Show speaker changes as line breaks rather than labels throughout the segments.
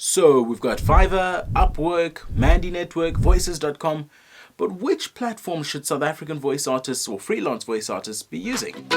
So we've got Fiverr, Upwork, Mandy Network, Voicescom, but which platform should South African voice artists or freelance voice artists be using?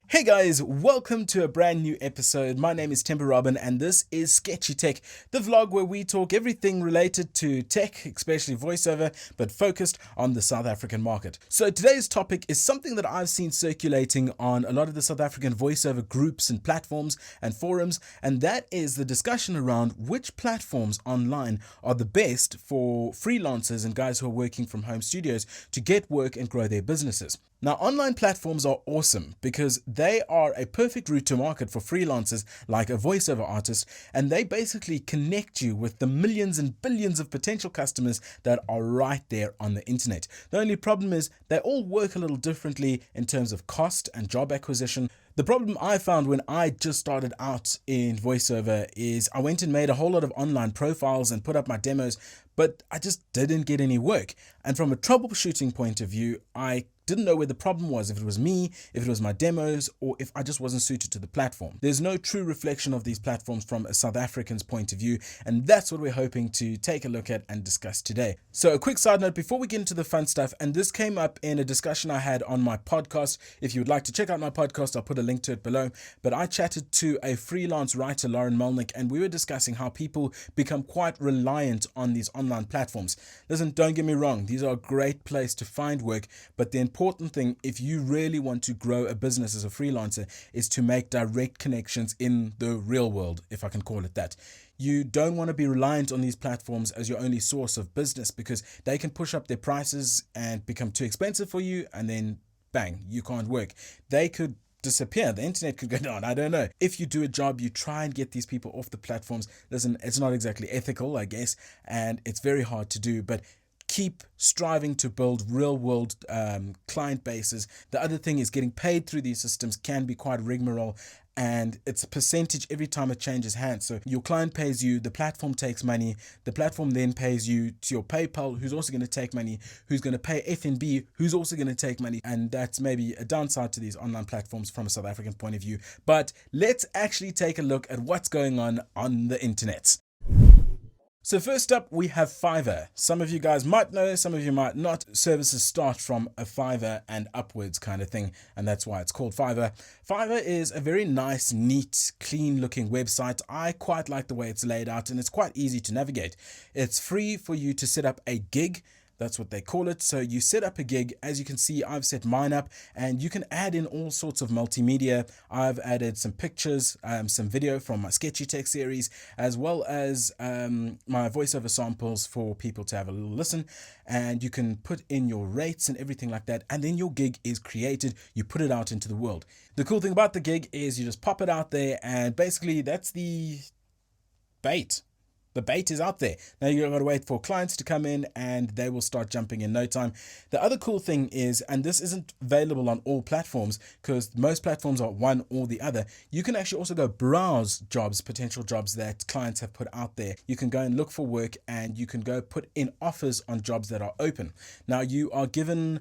Hey guys, welcome to a brand new episode. My name is Temba Robin and this is Sketchy Tech, the vlog where we talk everything related to tech, especially voiceover, but focused on the South African market. So today's topic is something that I've seen circulating on a lot of the South African voiceover groups and platforms and forums, and that is the discussion around which platforms online are the best for freelancers and guys who are working from home studios to get work and grow their businesses. Now, online platforms are awesome because they are a perfect route to market for freelancers like a voiceover artist, and they basically connect you with the millions and billions of potential customers that are right there on the internet. The only problem is they all work a little differently in terms of cost and job acquisition. The problem I found when I just started out in voiceover is I went and made a whole lot of online profiles and put up my demos, but I just didn't get any work. And from a troubleshooting point of view, I didn't know where the problem was, if it was me, if it was my demos, or if I just wasn't suited to the platform. There's no true reflection of these platforms from a South African's point of view, and that's what we're hoping to take a look at and discuss today. So a quick side note before we get into the fun stuff, and this came up in a discussion I had on my podcast. If you would like to check out my podcast, I'll put a link to it below, but I chatted to a freelance writer, Lauren Melnick, and we were discussing how people become quite reliant on these online platforms. Listen, don't get me wrong, these are a great place to find work, but the important thing, if you really want to grow a business as a freelancer, is to make direct connections in the real world, if I can call it that. You don't want to be reliant on these platforms as your only source of business because they can push up their prices and become too expensive for you, and then bang, you can't work. They could disappear. The internet could go down. I don't know. If you do a job, you try and get these people off the platforms. Listen, it's not exactly ethical, I guess, and it's very hard to do, but keep striving to build real world client bases. The other thing is getting paid through these systems can be quite rigmarole, and it's a percentage every time it changes hands. So your client pays you, the platform takes money, the platform then pays you to your PayPal, who's also going to take money, who's going to pay FNB, who's also going to take money. And that's maybe a downside to these online platforms from a South African point of view. But let's actually take a look at what's going on the internet. So first up, we have Fiverr. Some of you guys might know, some of you might not. Services start from a Fiverr and upwards kind of thing, and that's why it's called Fiverr. Fiverr is a very nice, neat, clean-looking website. I quite like the way it's laid out, and it's quite easy to navigate. It's free for you to set up a gig. That's what they call it. So you set up a gig. As you can see, I've set mine up, and you can add in all sorts of multimedia. I've added some pictures, some video from my Sketchy Tech series, as well as my voiceover samples for people to have a little listen. And you can put in your rates and everything like that. And then your gig is created. You put it out into the world. The cool thing about the gig is you just pop it out there, and basically that's the bait. The bait is out there. Now you've got to wait for clients to come in and they will start jumping in no time. The other cool thing is, and this isn't available on all platforms because most platforms are one or the other, you can actually also go browse jobs, potential jobs that clients have put out there. You can go and look for work, and you can go put in offers on jobs that are open. Now you are given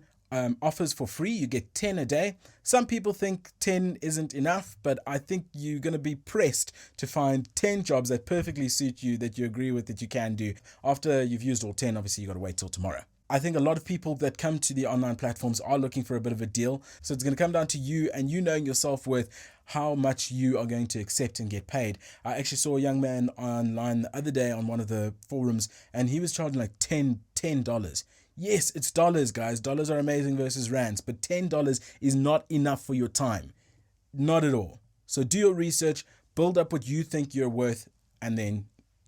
offers for free. You get 10 a day. Some people think 10 isn't enough, but I think you're going to be pressed to find 10 jobs that perfectly suit you, that you agree with, that you can do. After you've used all 10, obviously you got to wait till tomorrow. I think a lot of people that come to the online platforms are looking for a bit of a deal. So it's going to come down to you and you knowing your self-worth, how much you are going to accept and get paid. I actually saw a young man online the other day on one of the forums, and he was charging like $10. Yes, it's dollars, guys. Dollars are amazing versus rands, but $10 is not enough for your time. Not at all. So do your research, build up what you think you're worth, and then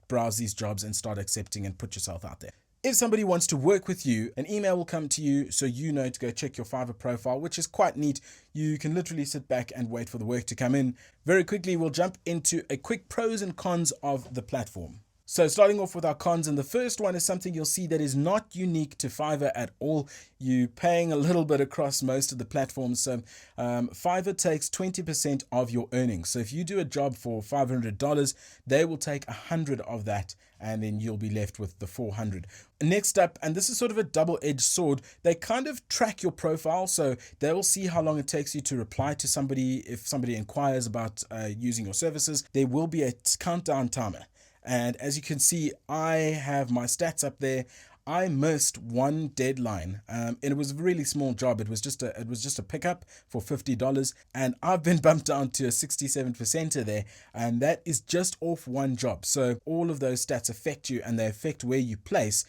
browse these jobs and start accepting and put yourself out there. If somebody wants to work with you, an email will come to you so you know to go check your Fiverr profile, which is quite neat. You can literally sit back and wait for the work to come in. Very quickly, we'll jump into a quick pros and cons of the platform. So starting off with our cons, and the first one is something you'll see that is not unique to Fiverr at all. You're paying a little bit across most of the platforms. So Fiverr takes 20% of your earnings. So if you do a job for $500, they will take 100 of that, and then you'll be left with the 400. Next up, and this is sort of a double-edged sword, they kind of track your profile. So they will see how long it takes you to reply to somebody. If somebody inquires about using your services, there will be a countdown timer. And as you can see, I have my stats up there. I missed one deadline, and it was a really small job. It was just a pickup for $50, and I've been bumped down to a 67% there, and that is just off one job. So all of those stats affect you, and they affect where you place,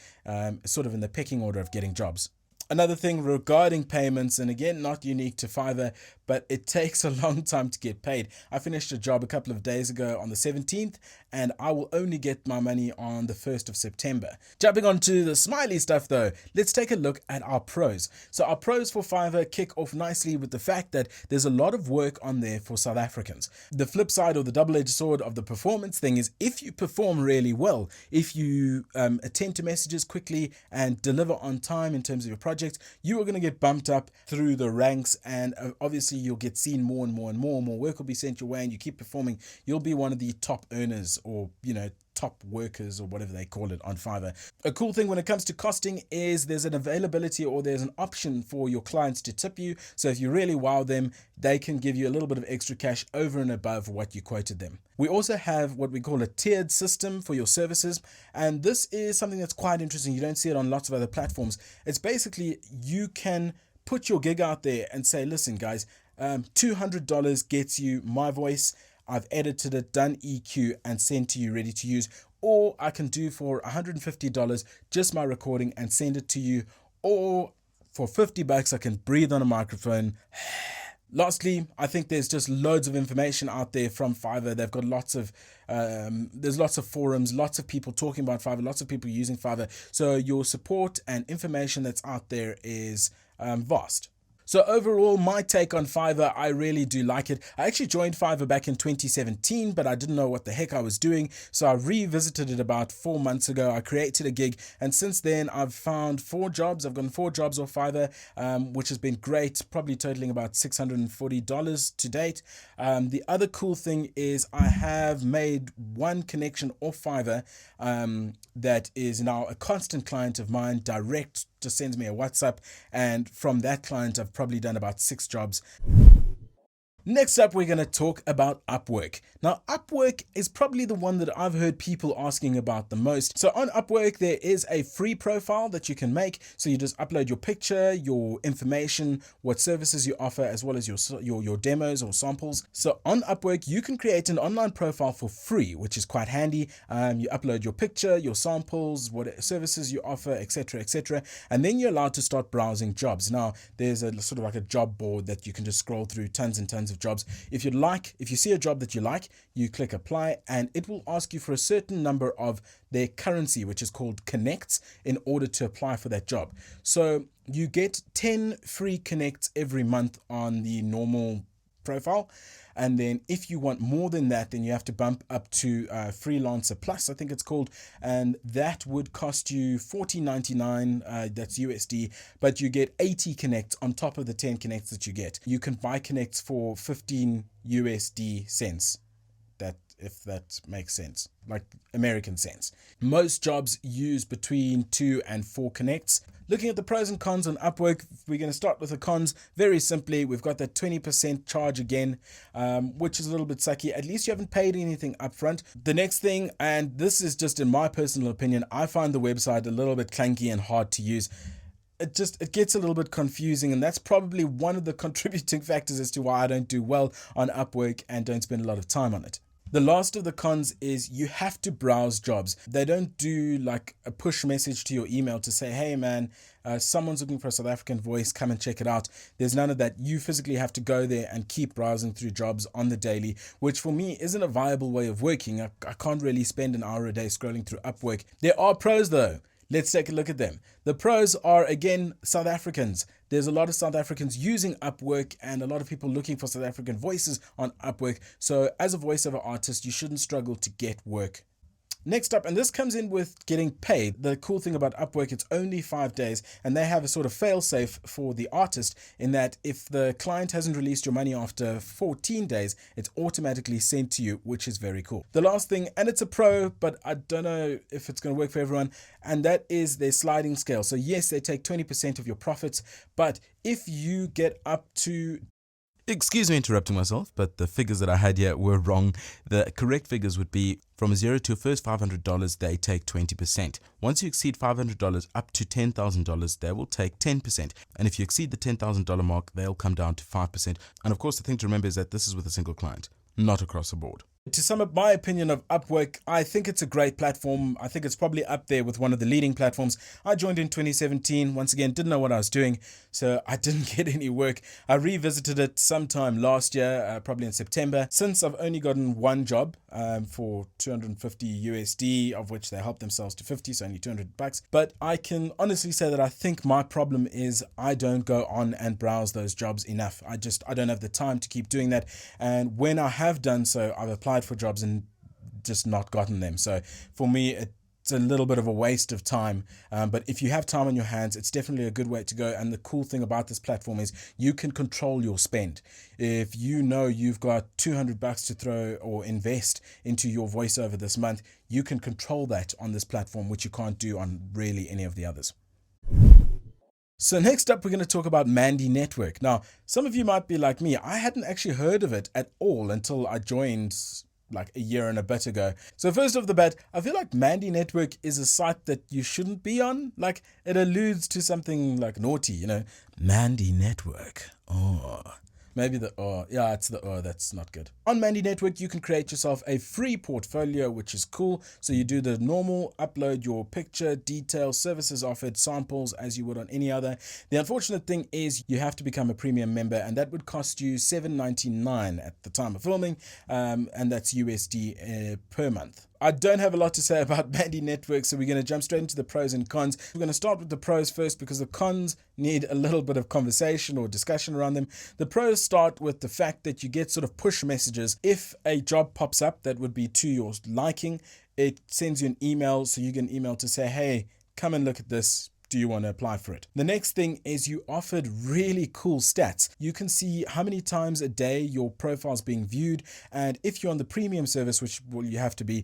sort of in the pecking order of getting jobs. Another thing regarding payments, and again, not unique to Fiverr, but it takes a long time to get paid. I finished a job a couple of days ago on the 17th, and I will only get my money on the 1st of September. Jumping on to the smiley stuff though, let's take a look at our pros. So our pros for Fiverr kick off nicely with the fact that there's a lot of work on there for South Africans. The flip side, or the double-edged sword of the performance thing, is if you perform really well, if you attend to messages quickly and deliver on time in terms of your project, you are going to get bumped up through the ranks, and obviously you'll get seen more and more and more. More work will be sent your way, and you keep performing, you'll be one of the top earners, or top workers, or whatever they call it on Fiverr. A cool thing when it comes to costing is there's an availability, or there's an option for your clients to tip you. So if you really wow them, they can give you a little bit of extra cash over and above what you quoted them. We also have what we call a tiered system for your services, and this is something that's quite interesting. You don't see it on lots of other platforms. It's basically, you can put your gig out there and say, listen guys, $200 gets you my voice. I've edited it, done EQ, and sent to you ready to use. Or I can do for $150 just my recording and send it to you. Or for $50 I can breathe on a microphone. Lastly, I think there's just loads of information out there from Fiverr. They've got lots of, there's lots of forums, lots of people talking about Fiverr, lots of people using Fiverr. So your support and information that's out there is vast. So overall, my take on Fiverr, I really do like it. I actually joined Fiverr back in 2017, but I didn't know what the heck I was doing. So I revisited it about 4 months ago. I created a gig, and since then I've found 4 jobs. I've gotten 4 jobs off Fiverr, which has been great, probably totaling about $640 to date. The other cool thing is I have made one connection off Fiverr that is now a constant client of mine, direct, just sends me a WhatsApp, and from that client I've probably done about 6 jobs. Next up, we're going to talk about Upwork. Now, Upwork is probably the one that I've heard people asking about the most. So on Upwork, there is a free profile that you can make. So you just upload your picture, your information, what services you offer, as well as your demos or samples. So on Upwork, you can create an online profile for free, which is quite handy. You upload your picture, your samples, what services you offer, etc., etc. And then you're allowed to start browsing jobs. Now, there's a sort of like a job board that you can just scroll through tons and tons of jobs. If you see a job that you like, you click apply, and it will ask you for a certain number of their currency, which is called connects, in order to apply for that job. So you get 10 free connects every month on the normal profile. And then if you want more than that, then you have to bump up to Freelancer Plus, I think it's called, and that would cost you $14.99, that's USD, but you get 80 connects on top of the 10 connects that you get. You can buy connects for 15 USD cents, if that makes sense, like American cents. Most jobs use between 2 and 4 connects. Looking at the pros and cons on Upwork, we're going to start with the cons. Very simply, we've got that 20% charge again, which is a little bit sucky. At least you haven't paid anything upfront. The next thing, and this is just in my personal opinion, I find the website a little bit clunky and hard to use. It gets a little bit confusing, and that's probably one of the contributing factors as to why I don't do well on Upwork and don't spend a lot of time on it. The last of the cons is you have to browse jobs. They don't do like a push message to your email to say, hey man, someone's looking for a South African voice, come and check it out. There's none of that. You physically have to go there and keep browsing through jobs on the daily, which for me isn't a viable way of working. I can't really spend an hour a day scrolling through Upwork. There are pros though. Let's take a look at them. The pros are, again, South Africans. There's a lot of South Africans using Upwork and a lot of people looking for South African voices on Upwork. So as a voiceover artist, you shouldn't struggle to get work. Next up, and this comes in with getting paid. The cool thing about Upwork, it's only 5 days, and they have a sort of fail-safe for the artist in that if the client hasn't released your money after 14 days, it's automatically sent to you, which is very cool. The last thing, and it's a pro, but I don't know if it's going to work for everyone, and that is their sliding scale. So yes, they take 20% of your profits, but if you get up to... Excuse me interrupting myself, but the figures that I had here were wrong. The correct figures would be from 0 to first $500, they take 20%. Once you exceed $500 up to $10,000, they will take 10%. And if you exceed the $10,000 mark, they'll come down to 5%. And of course, the thing to remember is that this is with a single client, not across the board. To sum up my opinion of Upwork, I think it's a great platform. I think it's probably up there with one of the leading platforms. I joined in 2017. Once again, didn't know what I was doing, so I didn't get any work. I revisited it sometime last year, probably in September. Since I've only gotten one job for 250 USD, of which they helped themselves to 50, so only $200. But I can honestly say that I think my problem is I don't go on and browse those jobs enough. I don't have the time to keep doing that. And when I have done so, I've applied for jobs and just not gotten them. So for me, it's a little bit of a waste of time. But if you have time on your hands, it's definitely a good way to go. And the cool thing about this platform is you can control your spend. If you know you've got $200 to throw or invest into your voiceover this month, you can control that on this platform, which you can't do on really any of the others. So next up, we're going to talk about Mandy Network. Now, some of you might be like me. I hadn't actually heard of it at all until I joined like a year and a bit ago. So first off the bat, I feel like Mandy Network is a site that you shouldn't be on. Like it alludes to something like naughty, you know, Mandy Network. Oh, maybe it's the that's not good. On Mandy Network, you can create yourself a free portfolio, which is cool. So you do the normal, upload your picture, details, services offered, samples as you would on any other. The unfortunate thing is you have to become a premium member, and that would cost you $7.99 at the time of filming, and that's USD per month. I don't have a lot to say about Mandy Network, so we're going to jump straight into the pros and cons. We're going to start with the pros first because the cons need a little bit of conversation or discussion around them. The pros start with the fact that you get sort of push messages. If a job pops up that would be to your liking, it sends you an email, so you get an email to say, hey, come and look at this. Do you want to apply for it? The next thing is you offered really cool stats. You can see how many times a day your profile is being viewed. And if you're on the premium service, which you have to be,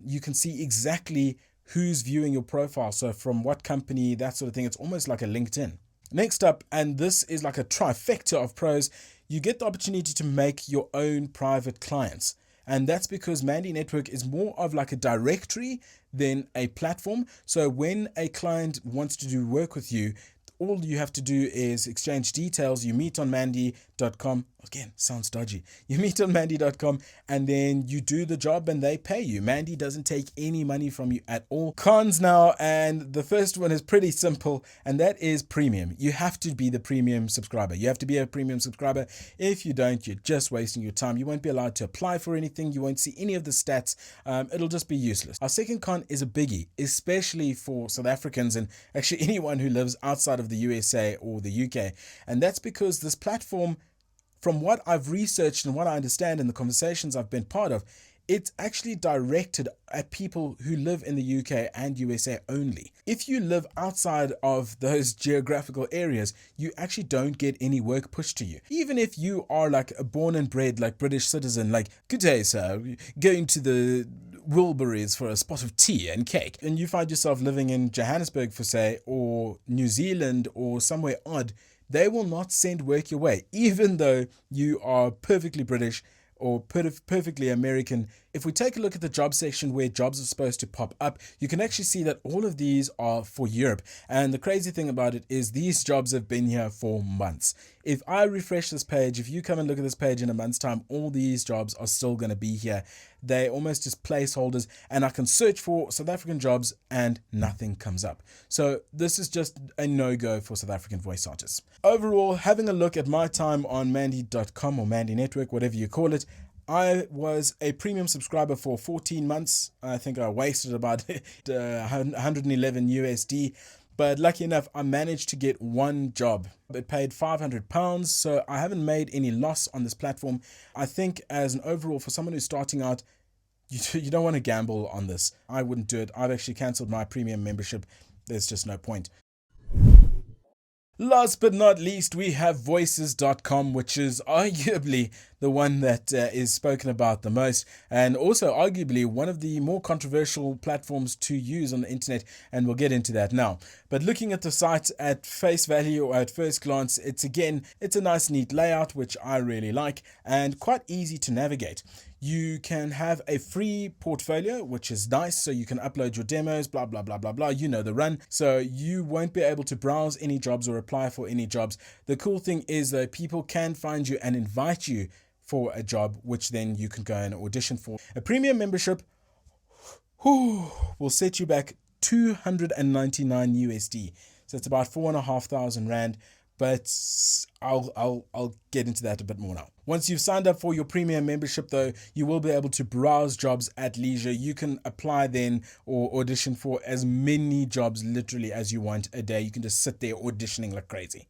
you can see exactly who's viewing your profile. So from what company, that sort of thing. It's almost like a LinkedIn. Next up, and this is like a trifecta of pros, you get the opportunity to make your own private clients. And that's because Mandy Network is more of like a directory than a platform. So when a client wants to do work with you, all you have to do is exchange details. You meet on Mandy.com. Again, sounds dodgy. You meet on Mandy.com and then you do the job and they pay you. Mandy doesn't take any money from you at all. Cons now, and the first one is pretty simple, and that is premium. You have to be the premium subscriber. You have to be a premium subscriber. If you don't, you're just wasting your time. You won't be allowed to apply for anything. You won't see any of the stats. It'll just be useless. Our second con is a biggie, especially for South Africans and actually anyone who lives outside of the USA or the UK. And that's because this platform, from what I've researched and what I understand in the conversations I've been part of, it's actually directed at people who live in the UK and USA only. If you live outside of those geographical areas, you actually don't get any work pushed to you. Even if you are like a born and bred like British citizen, like, good day sir, going to the Wilburys for a spot of tea and cake, and you find yourself living in Johannesburg for say, or New Zealand or somewhere odd, they will not send work your way, even though you are perfectly British or perfectly American. If we take a look at the job section where jobs are supposed to pop up, you can actually see that all of these are for Europe. And the crazy thing about it is these jobs have been here for months. If I refresh this page, if you come and look at this page in a month's time, all these jobs are still going to be here. They're almost just placeholders, and I can search for South African jobs and nothing comes up. So this is just a no-go for South African voice artists. Overall, having a look at my time on Mandy.com or Mandy Network, whatever you call it, I was a premium subscriber for 14 months. I think I wasted about 111 USD. But lucky enough, I managed to get one job. It paid £500, so I haven't made any loss on this platform. I think as an overall, for someone who's starting out, you don't want to gamble on this. I wouldn't do it. I've actually cancelled my premium membership. There's just no point. Last but not least, we have Voices.com, which is arguably the one that is spoken about the most, and also arguably one of the more controversial platforms to use on the internet, and we'll get into that now. But looking at the site at face value or at first glance, it's a nice neat layout, which I really like, and quite easy to navigate. You can have a free portfolio, which is nice. So you can upload your demos, blah, blah, blah, blah, blah. You know the run. So you won't be able to browse any jobs or apply for any jobs. The cool thing is that people can find you and invite you for a job, which then you can go and audition for. A premium membership will set you back 299 USD. So it's about 4,500 Rand. But I'll get into that a bit more now. Once you've signed up for your premium membership, though, you will be able to browse jobs at leisure. You can apply then or audition for as many jobs literally as you want a day. You can just sit there auditioning like crazy.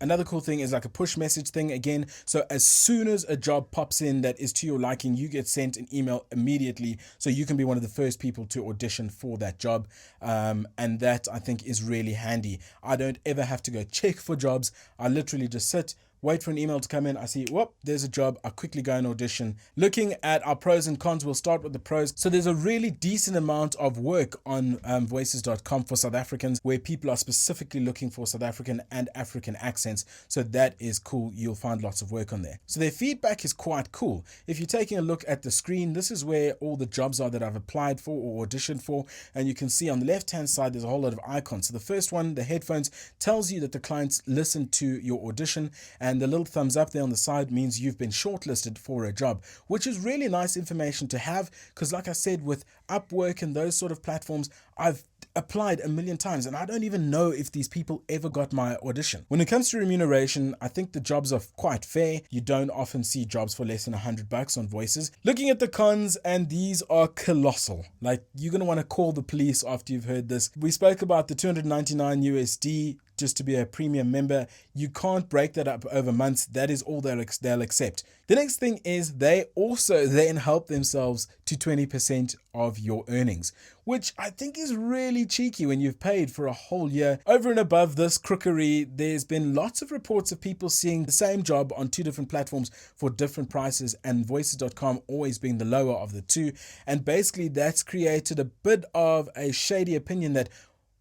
Another cool thing is like a push message thing again. So as soon as a job pops in that is to your liking, you get sent an email immediately. So you can be one of the first people to audition for that job. And that I think is really handy. I don't ever have to go check for jobs. I literally just sit, wait for an email to come in. I see, whoop, there's a job. I quickly go and audition. Looking at our pros and cons, we'll start with the pros. So there's a really decent amount of work on Voices.com for South Africans, where people are specifically looking for South African and African accents. So that is cool. You'll find lots of work on there. So their feedback is quite cool. If you're taking a look at the screen, this is where all the jobs are that I've applied for or auditioned for. And you can see on the left-hand side, there's a whole lot of icons. So the first one, the headphones, tells you that the clients listened to your audition, and the little thumbs up there on the side means you've been shortlisted for a job, which is really nice information to have, because like I said, with Upwork and those sort of platforms, I've applied a million times and I don't even know if these people ever got my audition. When it comes to remuneration, I think the jobs are quite fair. You don't often see jobs for less than $100 on Voices. Looking at the cons, and these are colossal. Like, you're going to want to call the police after you've heard this. We spoke about the 299 USD just to be a premium member. You can't break that up over months. That is all they'll accept. The next thing is they also then help themselves to 20% of your earnings, which I think is really cheeky when you've paid for a whole year. Over and above this crookery, there's been lots of reports of people seeing the same job on two different platforms for different prices, and Voices.com always being the lower of the two. And basically that's created a bit of a shady opinion that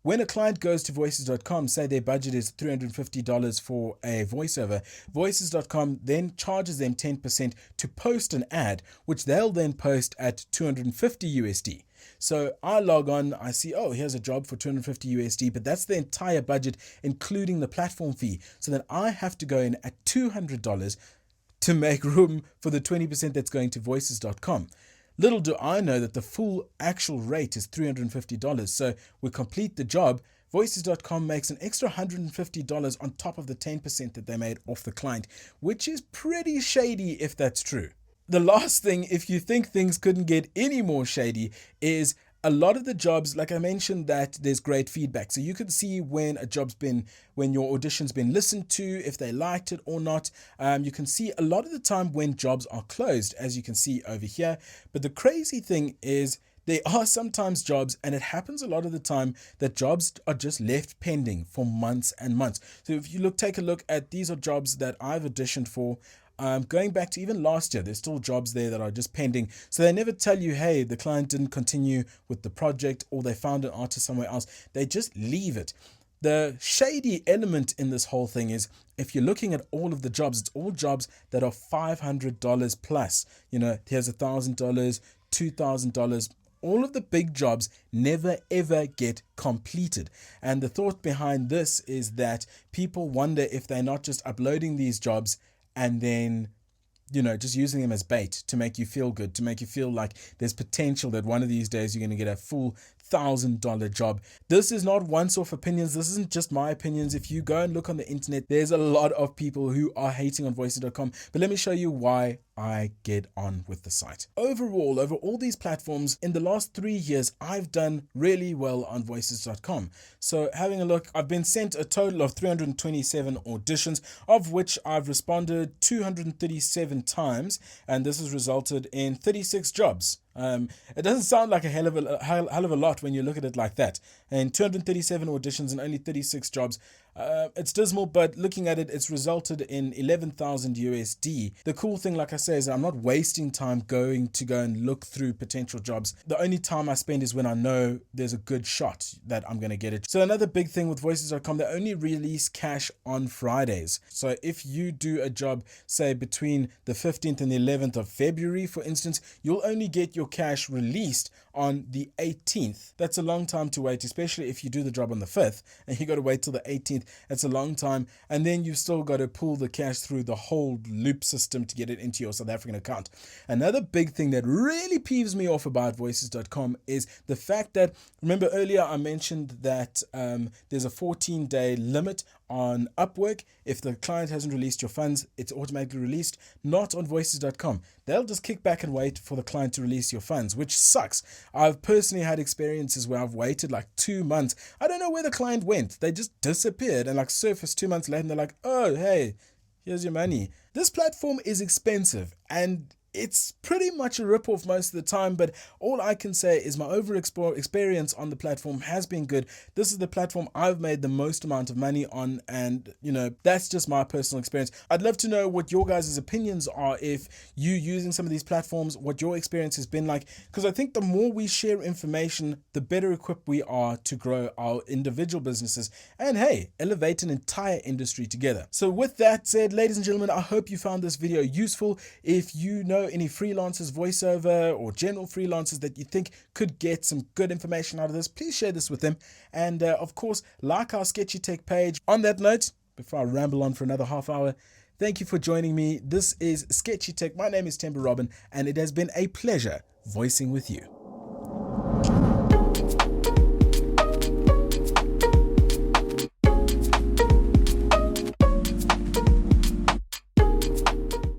when a client goes to Voices.com, say their budget is $350 for a voiceover, Voices.com then charges them 10% to post an ad, which they'll then post at 250 USD. So I log on, I see, oh, here's a job for 250 USD, but that's the entire budget, including the platform fee. So then I have to go in at $200 to make room for the 20% that's going to Voices.com. Little do I know that the full actual rate is $350. So we complete the job. Voices.com makes an extra $150 on top of the 10% that they made off the client, which is pretty shady if that's true. The last thing, if you think things couldn't get any more shady, is a lot of the jobs, like I mentioned, that there's great feedback. So you can see when your audition's been listened to, if they liked it or not. You can see a lot of the time when jobs are closed, as you can see over here. But the crazy thing is there are sometimes jobs, and it happens a lot of the time, that jobs are just left pending for months and months. So if you take a look at, these are jobs that I've auditioned for. Going back to even last year, there's still jobs there that are just pending. So they never tell you, hey, the client didn't continue with the project, or they found an artist somewhere else. They just leave it. The shady element in this whole thing is, if you're looking at all of the jobs, it's all jobs that are $500 plus. You know, here's $1,000, $2,000. All of the big jobs never ever get completed. And the thought behind this is that people wonder if they're not just uploading these jobs and then, just using them as bait to make you feel good, to make you feel like there's potential that one of these days you're going to get a full $1,000 job. This is not once-off opinions. This isn't just my opinions. If you go and look on the internet, there's a lot of people who are hating on Voices.com. But let me show you why I get on with the site. Overall, over all these platforms, in the last 3 years, I've done really well on Voices.com. So having a look, I've been sent a total of 327 auditions, of which I've responded 237 times, and this has resulted in 36 jobs. It doesn't sound like a hell of a lot when you look at it like that. And 237 auditions and only 36 jobs. It's dismal, but looking at it, it's resulted in 11,000 USD. The cool thing, like I say, is that I'm not wasting time going and look through potential jobs. The only time I spend is when I know there's a good shot that I'm going to get it. So another big thing with Voices.com, they only release cash on Fridays. So if you do a job, say between the 15th and the 11th of February, for instance, you'll only get your cash released on the 18th. That's a long time to wait, especially if you do the job on the 5th and you got to wait till the 18th. That's a long time. And then you've still got to pull the cash through the whole loop system to get it into your South African account. Another big thing that really peeves me off about Voices.com is the fact that, remember earlier I mentioned that there's a 14-day limit on Upwork. If the client hasn't released your funds, it's automatically released. Not on Voices.com. They'll just kick back and wait for the client to release your funds, which sucks. I've personally had experiences where I've waited like 2 months. I don't know where the client went. They just disappeared and like surfaced 2 months later and they're like, oh, hey, here's your money. This platform is expensive and it's pretty much a rip-off most of the time, but all I can say is my experience on the platform has been good. This is the platform I've made the most amount of money on, and that's just my personal experience. I'd love to know what your guys' opinions are if you using some of these platforms, what your experience has been like, because I think the more we share information, the better equipped we are to grow our individual businesses and, hey, elevate an entire industry together. So with that said, ladies and gentlemen, I hope you found this video useful. If you know any freelancers, voiceover or general freelancers that you think could get some good information out of this, please share this with them. And of course, like our Sketchy Tech page. On that note, before I ramble on for another half hour, thank you for joining me. This is Sketchy Tech. My name is Temba Robin, and it has been a pleasure voicing with you.